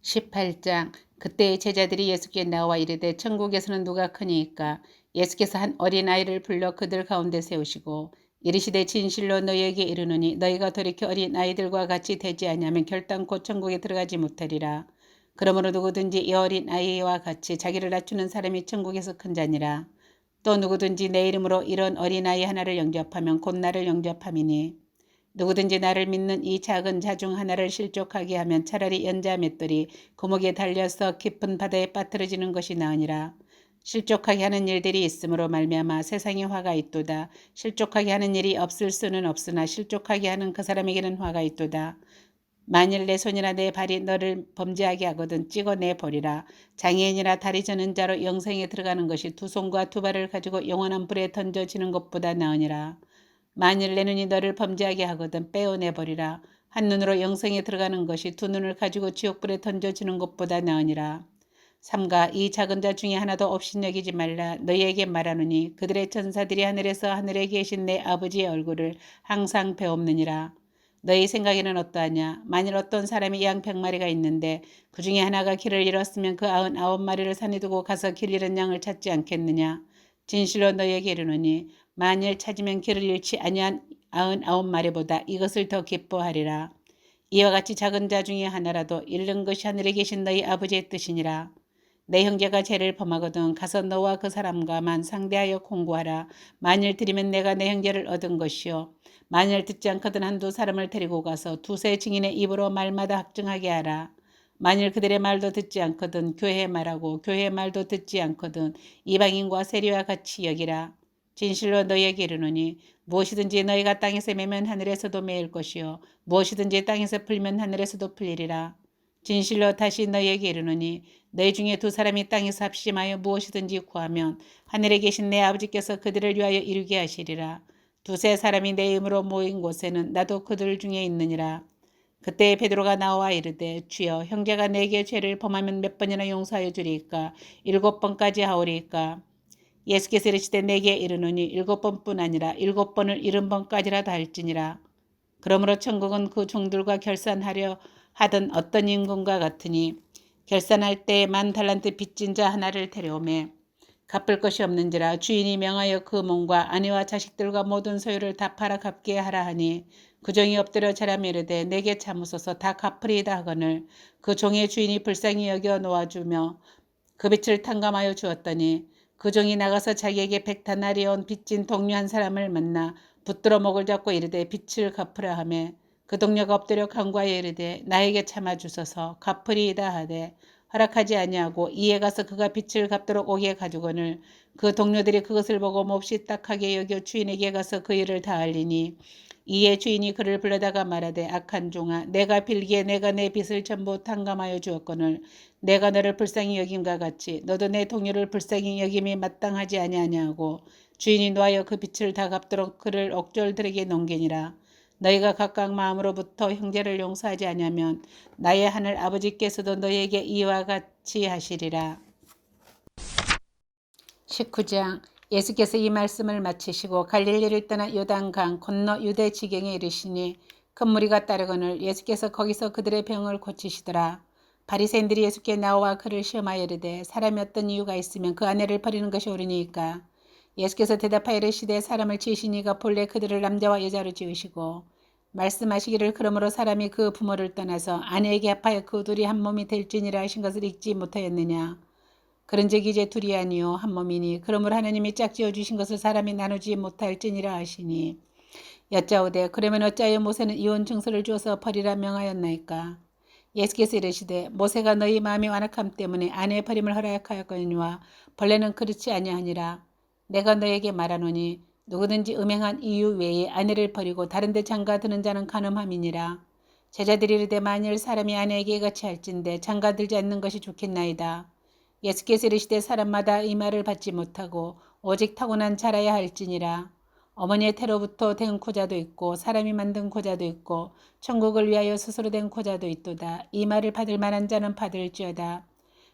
18장. 그때의 제자들이 예수께 나와 이르되 천국에서는 누가 크니이까? 예수께서 한 어린아이를 불러 그들 가운데 세우시고 이르시되 진실로 너희에게 이르노니 너희가 돌이켜 어린아이들과 같이 되지 아니하면 결단코 천국에 들어가지 못하리라. 그러므로 누구든지 이 어린아이와 같이 자기를 낮추는 사람이 천국에서 큰 자니라. 또 누구든지 내 이름으로 이런 어린아이 하나를 영접하면 곧 나를 영접함이니 누구든지 나를 믿는 이 작은 자 중 하나를 실족하게 하면 차라리 연자 맷돌이 고목에 달려서 깊은 바다에 빠뜨려지는 것이 나으니라. 실족하게 하는 일들이 있으므로 말미암아 세상에 화가 있도다. 실족하게 하는 일이 없을 수는 없으나 실족하게 하는 그 사람에게는 화가 있도다. 만일 내 손이나 내 발이 너를 범죄하게 하거든 찍어내버리라. 장애인이나 다리 저는 자로 영생에 들어가는 것이 두 손과 두 발을 가지고 영원한 불에 던져지는 것보다 나으니라. 만일 내 눈이 너를 범죄하게 하거든 빼어내버리라. 한 눈으로 영생에 들어가는 것이 두 눈을 가지고 지옥불에 던져지는 것보다 나으니라. 삼가 이 작은 자 중에 하나도 없이 여기지 말라. 너희에게 말하노니 그들의 천사들이 하늘에서 하늘에 계신 내 아버지의 얼굴을 항상 배옵느니라. 너희 생각에는 어떠하냐? 만일 어떤 사람이 양 100마리가 있는데 그 중에 하나가 길을 잃었으면 그 99마리를 산에 두고 가서 길 잃은 양을 찾지 않겠느냐? 진실로 너희에게 이르노니 만일 찾으면 길을 잃지 아니한 99마리보다 이것을 더 기뻐하리라. 이와 같이 작은 자 중에 하나라도 잃는 것이 하늘에 계신 너희 아버지의 뜻이니라. 내 형제가 죄를 범하거든 가서 너와 그 사람과만 상대하여 공고하라. 만일 들으면 내가 내 형제를 얻은 것이요. 만일 듣지 않거든 한두 사람을 데리고 가서 두세 증인의 입으로 말마다 확증하게 하라. 만일 그들의 말도 듣지 않거든 교회의 말하고 교회의 말도 듣지 않거든 이방인과 세리와 같이 여기라. 진실로 너희에게 이르노니 무엇이든지 너희가 땅에서 매면 하늘에서도 매일 것이요 무엇이든지 땅에서 풀면 하늘에서도 풀리리라. 진실로 다시 너희에게 이르노니 너희 중에 두 사람이 땅에서 합심하여 무엇이든지 구하면 하늘에 계신 내 아버지께서 그들을 위하여 이루게 하시리라. 두세 사람이 내 이름으로 모인 곳에는 나도 그들 중에 있느니라. 그때 베드로가 나와 이르되 주여 형제가 내게 죄를 범하면 몇 번이나 용서하여 주리이까? 7번까지 하오리이까? 예수께서 이르시되 내게 이르노니 7번뿐 아니라 7번을 70번까지라도 할지니라. 그러므로 천국은 그 종들과 결산하려 하던 어떤 임금과 같으니 결산할 때 10,000달란트 빚진 자 하나를 데려오매 갚을 것이 없는지라. 주인이 명하여 그 몸과 아내와 자식들과 모든 소유를 다 팔아 갚게 하라 하니 그 종이 엎드려 절하며 이르되 내게 참으소서 다 갚으리이다 하거늘 그 종의 주인이 불쌍히 여겨 놓아주며 그 빚을 탕감하여 주었더니 그 종이 나가서 자기에게 100다나리온 빚진 동료 한 사람을 만나 붙들어 목을 잡고 이르되 빚을 갚으라 하매 그 동료가 엎드려 간구하여 이르되 나에게 참아주소서 갚으리이다 하되 허락하지 아니하고 이에 가서 그가 빚을 갚도록 오게 가지고는 그 동료들이 그것을 보고 몹시 딱하게 여겨 주인에게 가서 그 일을 다 알리니 이에 주인이 그를 불러다가 말하되 악한 종아 내가 빌기에 내가 내 빚을 전부 탕감하여 주었거늘 내가 너를 불쌍히 여김과 같이 너도 내 동료를 불쌍히 여김이 마땅하지 아니하냐고 주인이 노하여 그 빚을 다 갚도록 그를 옥졸들에게 넘기니라. 너희가 각각 마음으로부터 형제를 용서하지 아니하면 나의 하늘 아버지께서도 너희에게 이와 같이 하시리라. 19장. 예수께서 이 말씀을 마치시고 갈릴리를 떠나 요단강 건너 유대 지경에 이르시니 큰 무리가 따르거늘 예수께서 거기서 그들의 병을 고치시더라. 바리새인들이 예수께 나와 그를 시험하여 이르되 사람이 어떤 이유가 있으면 그 아내를 버리는 것이 옳으니까? 예수께서 대답하여 이르시되 사람을 지으시니가 본래 그들을 남자와 여자로 지으시고 말씀하시기를 그러므로 사람이 그 부모를 떠나서 아내에게 합하여 그 둘이 한 몸이 될지니라 하신 것을 읽지 못하였느냐? 그런즉 이제 둘이 아니요 한 몸이니 그러므로 하나님이 짝지어 주신 것을 사람이 나누지 못할지니라 하시니 여짜오되 그러면 어찌하여 모세는 이혼 증서를 주어서 버리라 명하였나이까? 예수께서 이르시되 모세가 너희 마음이 완악함 때문에 아내의 버림을 허락하였거니와 본래는 그렇지 아니하니라. 내가 너에게 말하노니 누구든지 음행한 이유 외에 아내를 버리고 다른 데 장가드는 자는 간음함이니라. 제자들이 이르되 만일 사람이 아내에게 같이 할진대 장가들지 않는 것이 좋겠나이다. 예수께서 이르시되 사람마다 이 말을 받지 못하고 오직 타고난 자라야 할지니라. 어머니의 태로부터 된 고자도 있고 사람이 만든 고자도 있고 천국을 위하여 스스로 된 고자도 있도다. 이 말을 받을 만한 자는 받을지어다.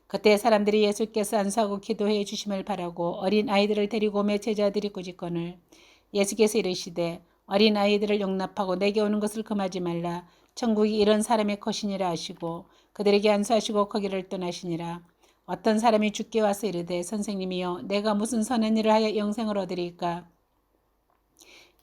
그때 사람들이 예수께서 안수하고 기도해 주심을 바라고 어린 아이들을 데리고 오매 제자들이 꾸짖거늘 예수께서 이르시되 어린 아이들을 용납하고 내게 오는 것을 금하지 말라. 천국이 이런 사람의 것이니라 하시고 그들에게 안수하시고 거기를 떠나시니라. 어떤 사람이 주께 와서 이르되 선생님이여 내가 무슨 선한 일을 하여 영생을 얻으리까?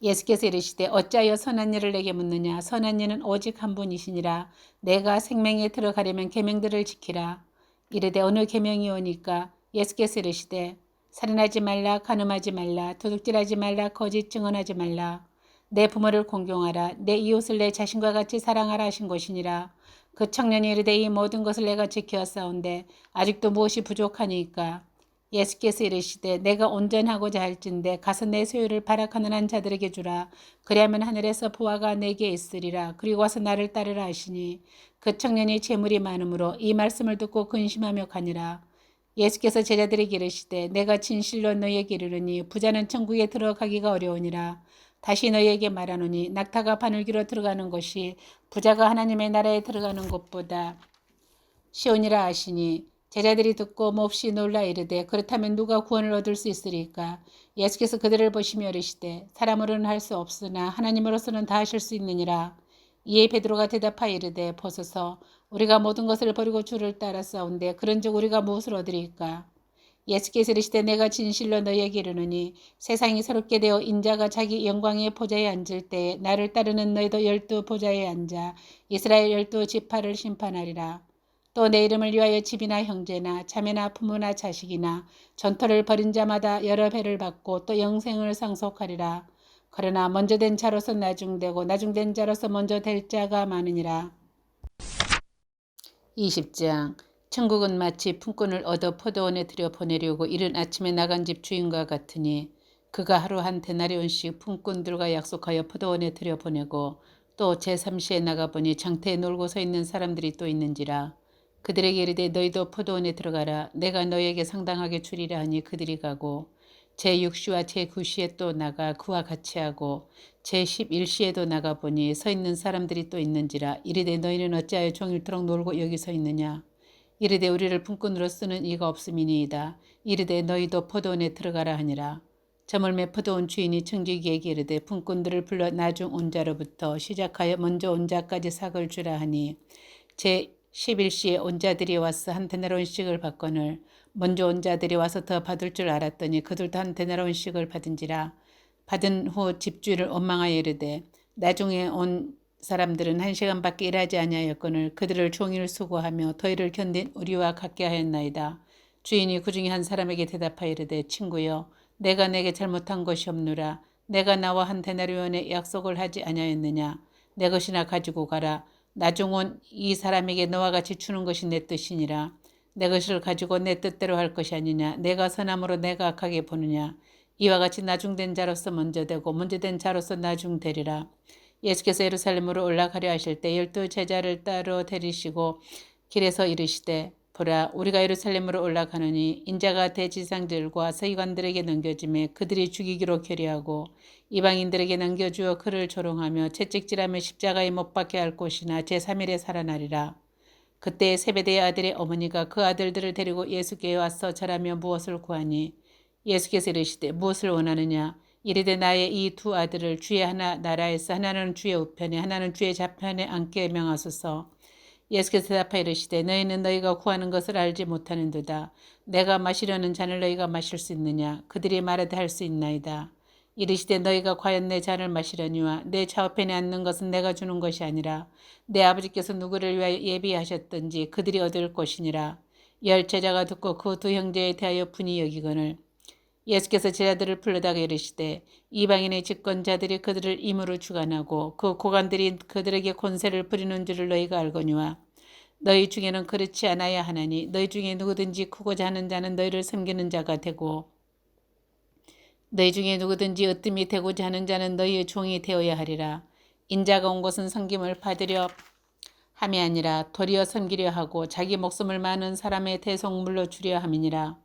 예수께서 이르시되 어찌하여 선한 일을 내게 묻느냐? 선한 이는 오직 한 분이시니라. 내가 생명에 들어가려면 계명들을 지키라. 이르되 어느 계명이 오니까? 예수께서 이르시되 살인하지 말라, 간음하지 말라, 도둑질하지 말라, 거짓 증언하지 말라. 내 부모를 공경하라. 내 이웃을 내 자신과 같이 사랑하라 하신 것이니라. 그 청년이 이르되 이 모든 것을 내가 지켜왔사온데 아직도 무엇이 부족하니까? 예수께서 이르시되 내가 온전하고자 할진대 가서 내 소유를 발악하는 한 자들에게 주라. 그리하면 하늘에서 보화가 내게 있으리라. 그리고 와서 나를 따르라 하시니 그 청년이 재물이 많으므로 이 말씀을 듣고 근심하며 가니라. 예수께서 제자들에게 이르시되 내가 진실로 너희에게 이르노니 부자는 천국에 들어가기가 어려우니라. 다시 너희에게 말하노니 낙타가 바늘귀로 들어가는 것이 부자가 하나님의 나라에 들어가는 것보다 시온이라 하시니 제자들이 듣고 몹시 놀라 이르되 그렇다면 누가 구원을 얻을 수 있으리까? 예수께서 그들을 보시며 이르시되 사람으로는 할 수 없으나 하나님으로서는 다 하실 수 있느니라. 이에 베드로가 대답하여 이르되 보소서 우리가 모든 것을 버리고 주를 따랐사온데 그런즉 우리가 무엇을 얻으리까? 예수께서 이르시되 내가 진실로 너희에게 이르노니 세상이 새롭게 되어 인자가 자기 영광의 보좌에 앉을 때에 나를 따르는 너희도 12 보좌에 앉아 이스라엘 12 지파를 심판하리라. 또 내 이름을 위하여 집이나 형제나 자매나 부모나 자식이나 전토를 벌인 자마다 여러 배를 받고 또 영생을 상속하리라. 그러나 먼저 된 자로서 나중되고 나중된 자로서 먼저 될 자가 많으니라. 20장 천국은 마치 품꾼을 얻어 포도원에 들여보내려고 이른 아침에 나간 집 주인과 같으니 그가 하루 한 데나리온씩 품꾼들과 약속하여 포도원에 들여보내고 또 제3시에 나가보니 장터에 놀고 서 있는 사람들이 또 있는지라. 그들에게 이르되 너희도 포도원에 들어가라. 내가 너희에게 상당하게 주리라 하니 그들이 가고 제6시와 제9시에 또 나가 그와 같이 하고 제11시에도 나가보니 서 있는 사람들이 또 있는지라. 이르되 너희는 어찌하여 종일토록 놀고 여기 서 있느냐. 이르되 우리를 품꾼으로 쓰는 이가 없음이니이다. 이르되 너희도 포도원에 들어가라 하니라. 저물매 포도원 주인이 청지기에게 이르되 품꾼들을 불러 나중 온 자로부터 시작하여 먼저 온 자까지 삭을 주라 하니 제11시에 온 자들이 와서 한 데나리온씩을 받거늘 먼저 온 자들이 와서 더 받을 줄 알았더니 그들도 한 데나리온씩을 받은지라. 받은 후 집주인을 원망하여 이르되 나중에 온 사람들은 1시간밖에 일하지 아니하였거늘 그들을 종일 수고하며 더위를 견딘 우리와 같게 하였나이다. 주인이 그 중에 한 사람에게 대답하여 이르되 친구여 내가 내게 잘못한 것이 없노라. 내가 나와 한 데나리온의 약속을 하지 아니하였느냐. 내 것이나 가지고 가라. 나중 온 이 사람에게 너와 같이 주는 것이 내 뜻이니라. 내 것을 가지고 내 뜻대로 할 것이 아니냐. 내가 선함으로 내가 악하게 보느냐. 이와 같이 나중된 자로서 먼저 되고 먼저 된 자로서 나중되리라. 예수께서 예루살렘으로 올라가려 하실 때 12 제자를 따로 데리시고 길에서 이르시되 보라 우리가 예루살렘으로 올라가느니 인자가 대지상들과 서기관들에게 넘겨짐에 그들이 죽이기로 결의하고 이방인들에게 넘겨주어 그를 조롱하며 채찍질하며 십자가에 못 박게 할 곳이나 제3일에 살아나리라. 그때 세베대의 아들의 어머니가 그 아들들을 데리고 예수께 와서 절하며 무엇을 구하니 예수께서 이르시되 무엇을 원하느냐. 이르되 나의 이 두 아들을 주의 하나 나라에서 하나는 주의 우편에 하나는 주의 좌편에 앉게 명하소서. 예수께서 대답하여 이르시되 너희는 너희가 구하는 것을 알지 못하는도다. 내가 마시려는 잔을 너희가 마실 수 있느냐. 그들이 말하되 할 수 있나이다. 이르시되 너희가 과연 내 잔을 마시려니와 내 좌우편에 앉는 것은 내가 주는 것이 아니라 내 아버지께서 누구를 위하여 예비하셨든지 그들이 얻을 것이니라. 열 제자가 듣고 그 두 형제에 대하여 분이 여기거늘 예수께서 제자들을 불러다가 이르시되 이방인의 집권자들이 그들을 임으로 주관하고 그 고관들이 그들에게 권세를 부리는 줄을 너희가 알거니와 너희 중에는 그렇지 않아야 하나니 너희 중에 누구든지 크고자 하는 자는 너희를 섬기는 자가 되고 너희 중에 누구든지 으뜸이 되고자 하는 자는 너희의 종이 되어야 하리라. 인자가 온 것은 섬김을 받으려 함이 아니라 도리어 섬기려 하고 자기 목숨을 많은 사람의 대속물로 주려 함이니라.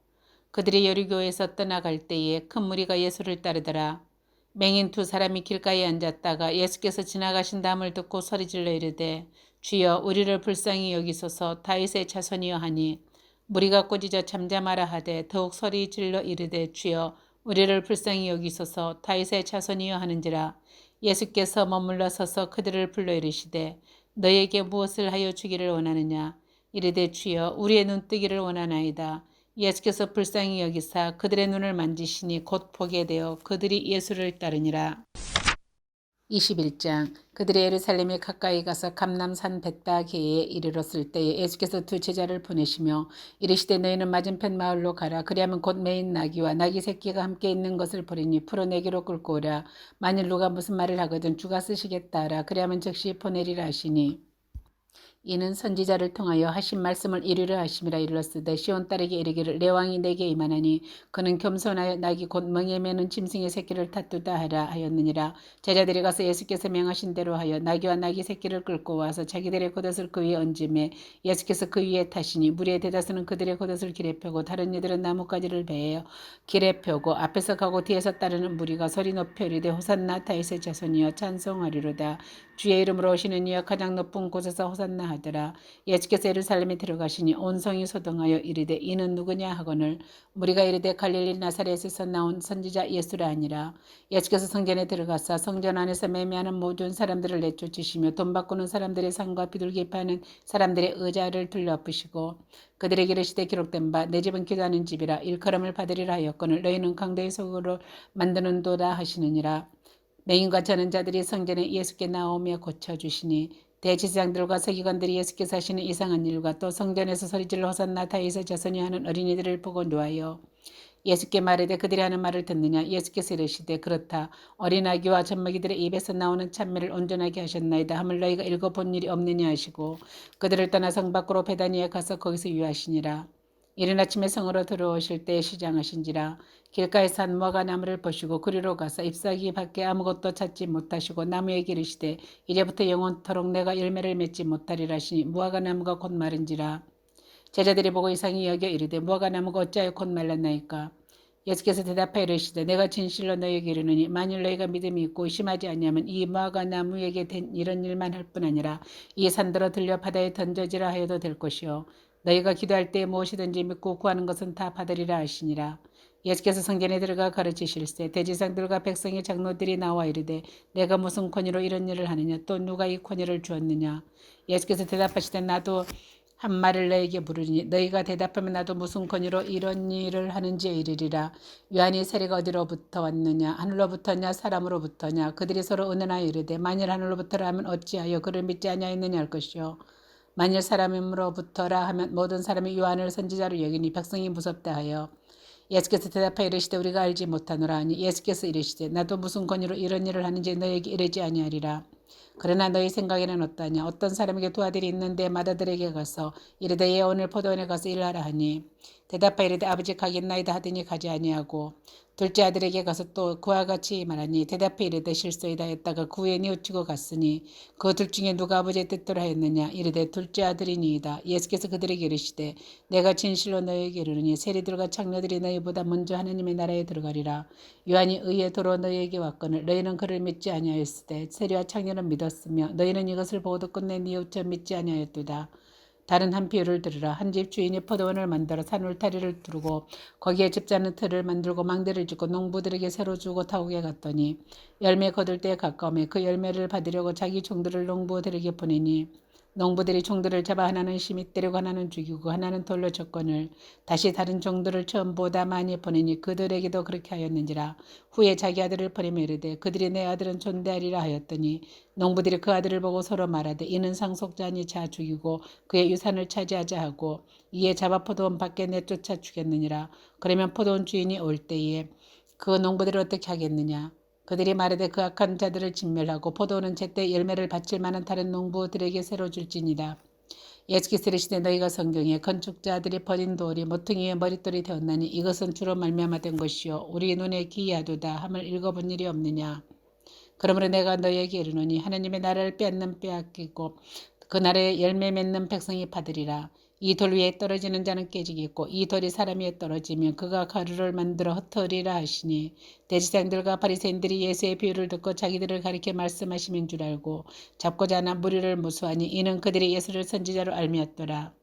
그들이 여리고에서 떠나갈 때에 큰 무리가 예수를 따르더라. 맹인 두 사람이 길가에 앉았다가 예수께서 지나가신 다음을 듣고 소리질러 이르되 주여 우리를 불쌍히 여기소서. 다윗의 자손이여 하니 무리가 꾸짖어 잠잠하라 하되 더욱 소리질러 이르되 주여 우리를 불쌍히 여기소서. 다윗의 자손이여 하는지라. 예수께서 머물러 서서 그들을 불러 이르시되 너희에게 무엇을 하여 주기를 원하느냐. 이르되 주여 우리의 눈뜨기를 원하나이다. 예수께서 불쌍히 여기사 그들의 눈을 만지시니 곧 보게 되어 그들이 예수를 따르니라. 21장 그들이 예루살렘에 가까이 가서 감람산 벳바게에 이르렀을 때에 예수께서 두 제자를 보내시며 이르시되 너희는 맞은편 마을로 가라. 그리하면 곧 매인 나귀와 나귀 새끼가 함께 있는 것을 보리니 풀어 내게로 끌고 오라. 만일 누가 무슨 말을 하거든 주가 쓰시겠다 하라. 그리하면 즉시 보내리라 하시니 이는 선지자를 통하여 하신 말씀을 이루려 하심이라. 이르렀으되 시온 딸에게 이르기를 내 왕이 내게 임하나니 그는 겸손하여 나귀 곧 멍에 매는 짐승의 새끼를 다투다 하라 하였느니라. 제자들이 가서 예수께서 명하신 대로 하여 나귀와 나귀 새끼를 끌고 와서 자기들의 겉옷을 그 위에 얹음에 예수께서 그 위에 타시니 무리의 대다수는 그들의 겉옷을 길에 펴고 다른 이들은 나뭇가지를 베어 길에 펴고 앞에서 가고 뒤에서 따르는 무리가 소리 높여 이르되 호산나 다윗의 자손이여 찬송하리로다. 주의 이름으로 오시는 이여 가장 높은 곳에서 호산나 하더라. 예수께서 예루살렘에 들어가시니 온 성이 소동하여 이르되 이는 누구냐 하거늘 무리가 이르되 갈릴리 나사렛에서 나온 선지자 예수라 하니라. 예수께서 성전에 들어가사 성전 안에서 매매하는 모든 사람들을 내쫓으시며 돈 바꾸는 사람들의 상과 비둘기 파는 사람들의 의자를 들러부시고 그들에게 이르시되 기록된 바 내 집은 기도하는 집이라 일컬음을 받으리라 하였거늘 너희는 강도의 속으로 만드는도다 하시느니라. 맹인과 자는 자들이 성전에 예수께 나오며 고쳐주시니 대제사장들과 서기관들이 예수께서 하시는 이상한 일과 또 성전에서 소리질러 호산나 다윗의 자손이 하는 어린이들을 보고 놓아요. 예수께 말하되 그들이 하는 말을 듣느냐. 예수께서 이르시되 그렇다. 어린 아기와 젖먹이들의 입에서 나오는 찬미를 온전하게 하셨나이다 함을 너희가 읽어본 일이 없느냐 하시고 그들을 떠나 성 밖으로 베다니에 가서 거기서 유하시니라. 이른 아침에 성으로 들어오실 때에 시장하신지라. 길가에서 한 무화과 나무를 보시고 그리로 가서 잎사귀 밖에 아무것도 찾지 못하시고 나무에게 이르시되 이제부터 영원토록 내가 열매를 맺지 못하리라 하시니 무화과 나무가 곧 마른지라. 제자들이 보고 이상히 여겨 이르되 무화과 나무가 어찌하여 곧 말랐나이까. 예수께서 대답하여 이르시되 내가 진실로 너희에게 이르노니 만일 너희가 믿음이 있고 의심하지 아니하면 이 무화과 나무에게 된 이런 일만 할 뿐 아니라 이 산더러 들려 바다에 던져지라 하여도 될 것이요 너희가 기도할 때 무엇이든지 믿고 구하는 것은 다 받으리라 하시니라. 예수께서 성전에 들어가 가르치실세 대제사장들과 백성의 장로들이 나와 이르되 내가 무슨 권위로 이런 일을 하느냐 또 누가 이 권위를 주었느냐. 예수께서 대답하시되 나도 한 말을 너에게 물으니 너희가 대답하면 나도 무슨 권위로 이런 일을 하는지에 이르리라. 요한이 세례가 어디로부터 왔느냐 하늘로부터냐 사람으로부터냐. 그들이 서로 의논하여 이르되 만일 하늘로부터라 하면 어찌하여 그를 믿지 아니하였느냐 할 것이요 만일 사람으로부터라 하면 모든 사람이 요한을 선지자로 여기니 백성이 무섭다 하여 예수께서 대답하여 이르시되 우리가 알지 못하노라 하니 예수께서 이르시되 나도 무슨 권위로 이런 일을 하는지 너에게 이르지 아니하리라. 그러나 너희 생각에는 어떠냐. 어떤 사람에게 두 아들이 있는데 맏아들에게 가서 이르되 얘 오늘 포도원에 가서 일하라 하니 대답하여 이르되 아버지 가겠나이다 하더니 가지 아니하고 둘째 아들에게 가서 또 그와 같이 말하니 대답해 이르되 실소이다 했다가 그 후에 뉘우치고 갔으니 그 둘 중에 누가 아버지의 뜻대로 하였느냐. 이르되 둘째 아들이니이다. 예수께서 그들에게 이르시되 내가 진실로 너희에게 이르노니 세리들과 창녀들이 너희보다 먼저 하나님의 나라에 들어가리라. 요한이 의의 도로 너희에게 왔거늘 너희는 그를 믿지 아니하였으되 세리와 창녀는 믿었으며 너희는 이것을 보고도 끝내 뉘우쳐 믿지 아니하였도다. 다른 한 비유를 들으라. 한 집 주인이 포도원을 만들어 산 울타리를 두르고 거기에 집자는 틀을 만들고 망대를 짓고 농부들에게 새로 주고 타국에 갔더니 열매 거둘 때에 가까우며 그 열매를 받으려고 자기 종들을 농부들에게 보내니 농부들이 종들을 잡아 하나는 심히 때리고 하나는 죽이고 하나는 돌로 쳤거늘 다시 다른 종들을 처음보다 많이 보내니 그들에게도 그렇게 하였는지라. 후에 자기 아들을 보내며 이르되 그들이 내 아들은 존대하리라 하였더니 농부들이 그 아들을 보고 서로 말하되 이는 상속자니 자 죽이고 그의 유산을 차지하자 하고 이에 잡아 포도원 밖에 내쫓아 죽였느니라. 그러면 포도원 주인이 올 때에 그 농부들을 어떻게 하겠느냐. 그들이 말하되 그 악한 자들을 진멸하고 포도원은 제때 열매를 바칠 만한 다른 농부들에게 새로 줄지니라. 예수께서 이르시되 너희가 성경에 건축자들이 버린 돌이 모퉁이의 머릿돌이 되었나니 이것은 주로 말미암아 된 것이요 우리 눈에 기이하도다 함을 읽어본 일이 없느냐. 그러므로 내가 너희에게 이르노니 하나님의 나라를 빼앗기고 그 나라에 열매 맺는 백성이 받으리라. 이 돌 위에 떨어지는 자는 깨지겠고 이 돌이 사람 위에 떨어지면 그가 가루를 만들어 흩으리라 하시니 대제사장들과 바리새인들이 예수의 비유를 듣고 자기들을 가리켜 말씀하심인 줄 알고 잡고자 하나 무리를 무수하니 이는 그들이 예수를 선지자로 알미었더라.